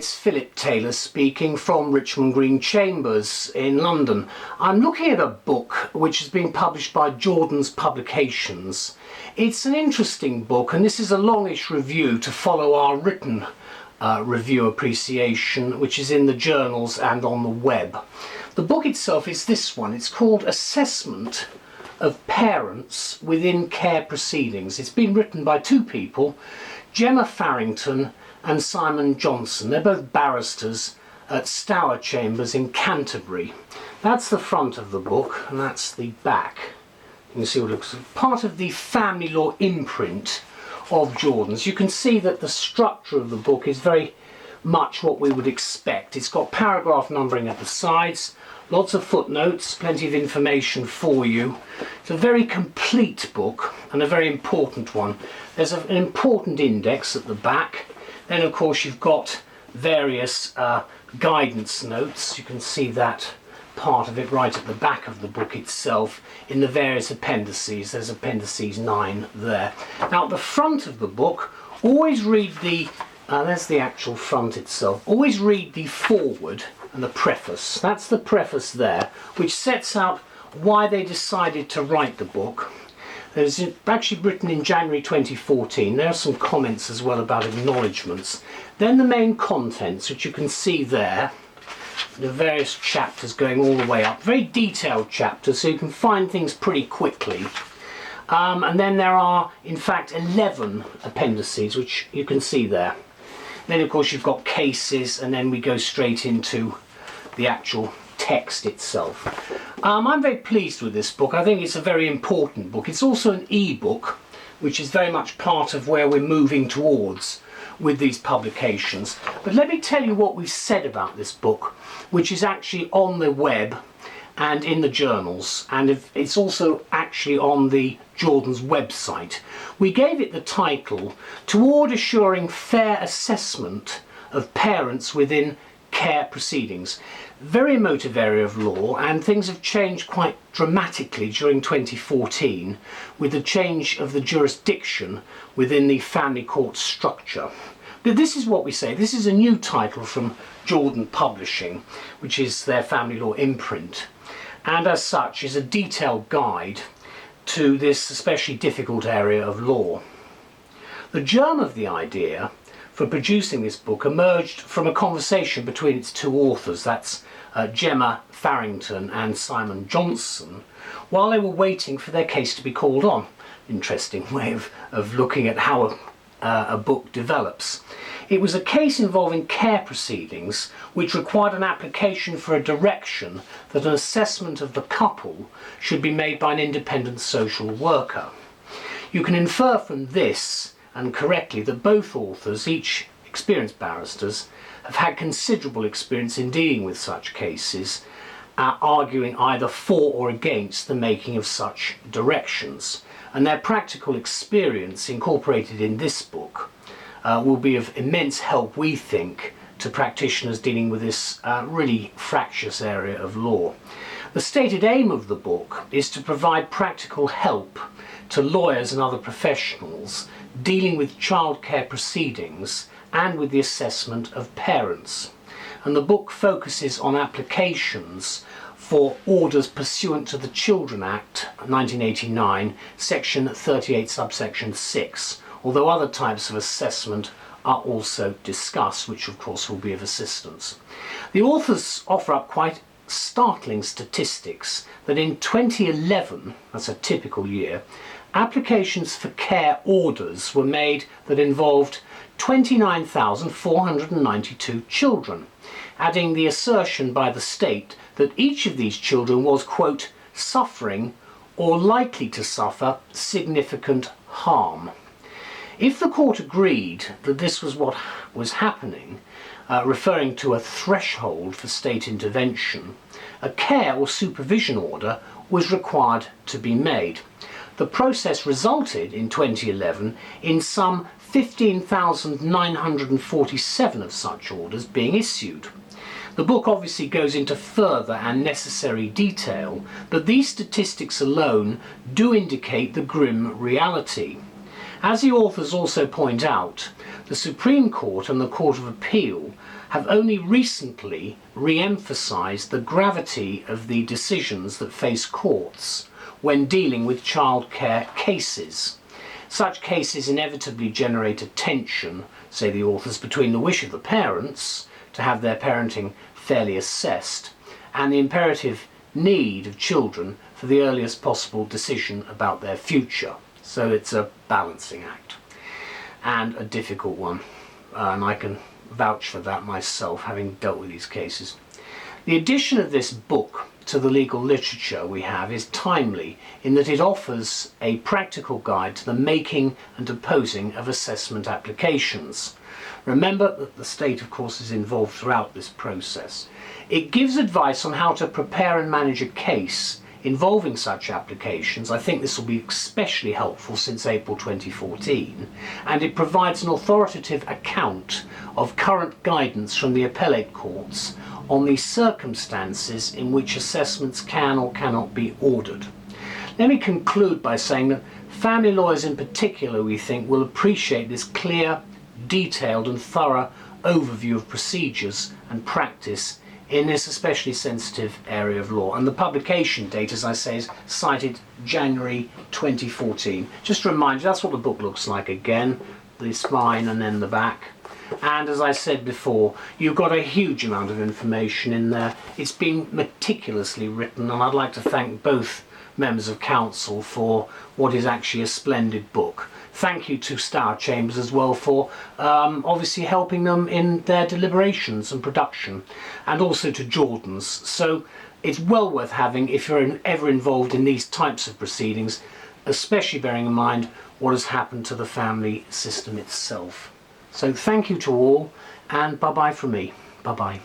It's Phillip Taylor speaking from Richmond Green Chambers in London. I'm looking at a book which has been published by Jordan's Publications. It's an interesting book, and this is a longish review to follow our written review appreciation, which is in the journals and on the web. The book itself is this one. It's called Assessment of Parents Within Care Proceedings. It's been written by two people, Gemma Farrington and Simon Johnson. They're both barristers at Stour Chambers in Canterbury. That's the front of the book, and that's the back. You can see what it looks like. Part of the family law imprint of Jordan's. You can see that the structure of the book is very much what we would expect. It's got paragraph numbering at the sides, lots of footnotes, plenty of information for you. It's a very complete book and a very important one. There's an important index at the back. Then of course you've got various guidance notes. You can see that part of it right at the back of the book itself in the various appendices. There's appendices 9 there. Now at the front of the book, always read the, there's the actual front itself, always read the foreword and the preface. That's the preface there, which sets out why they decided to write the book. It's actually written in January 2014. There are some comments as well about acknowledgements. Then the main contents, which you can see there, the various chapters going all the way up. Very detailed chapters, so you can find things pretty quickly. And then there are, in fact, 11 appendices, which you can see there. Then, of course, you've got cases, and then we go straight into the actual text itself. I'm very pleased with this book. I think it's a very important book. It's also an e-book, which is very much part of where we're moving towards with these publications. But let me tell you what we've said about this book, which is actually on the web and in the journals, and it's also actually on the Jordan's website. We gave it the title, Toward Assuring Fair Assessment of Parents Within Care Proceedings. Very emotive area of law, and things have changed quite dramatically during 2014 with the change of the jurisdiction within the family court structure. But this is what we say. This is a new title from Jordan Publishing, which is their family law imprint, and as such is a detailed guide to this especially difficult area of law. The germ of the idea for producing this book emerged from a conversation between its two authors, that's Gemma Farrington and Simon Johnson, while they were waiting for their case to be called on. Interesting way of looking at how a book develops. It was a case involving care proceedings which required an application for a direction that an assessment of the couple should be made by an independent social worker. You can infer from this, and correctly, that both authors, each experienced barristers, have had considerable experience in dealing with such cases, arguing either for or against the making of such directions. And their practical experience incorporated in this book will be of immense help, we think, to practitioners dealing with this really fractious area of law. The stated aim of the book is to provide practical help to lawyers and other professionals dealing with childcare proceedings and with the assessment of parents. And the book focuses on applications for orders pursuant to the Children Act 1989, section 38 subsection 6, although other types of assessment are also discussed, which of course will be of assistance. The authors offer up quite startling statistics that in 2011, that's a typical year, applications for care orders were made that involved 29,492 children, adding the assertion by the state that each of these children was, quote, suffering or likely to suffer significant harm. If the court agreed that this was what was happening, referring to a threshold for state intervention, a care or supervision order was required to be made. The process resulted in 2011 in some 15,947 of such orders being issued. The book obviously goes into further and necessary detail, but these statistics alone do indicate the grim reality. As the authors also point out, the Supreme Court and the Court of Appeal have only recently re-emphasised the gravity of the decisions that face courts when dealing with childcare cases. Such cases inevitably generate a tension, say the authors, between the wish of the parents to have their parenting fairly assessed and the imperative need of children for the earliest possible decision about their future. So it's a balancing act, and a difficult one, and I can vouch for that myself, having dealt with these cases. The addition of this book to the legal literature we have is timely in that it offers a practical guide to the making and opposing of assessment applications. Remember that the state, of course, is involved throughout this process. It gives advice on how to prepare and manage a case involving such applications. I think this will be especially helpful since April 2014, and it provides an authoritative account of current guidance from the appellate courts on the circumstances in which assessments can or cannot be ordered. Let me conclude by saying that family lawyers in particular, we think, will appreciate this clear, detailed and thorough overview of procedures and practice in this especially sensitive area of law. And the publication date, as I say, is cited January 2014. Just to remind you, that's what the book looks like again, the spine and then the back. And as I said before, you've got a huge amount of information in there. It's been meticulously written, and I'd like to thank both members of council for what is actually a splendid book. Thank you to Star Chambers as well for obviously helping them in their deliberations and production, and also to Jordan's. So it's well worth having if you're ever involved in these types of proceedings, especially bearing in mind what has happened to the family system itself. So thank you to all, and bye-bye from me. Bye-bye.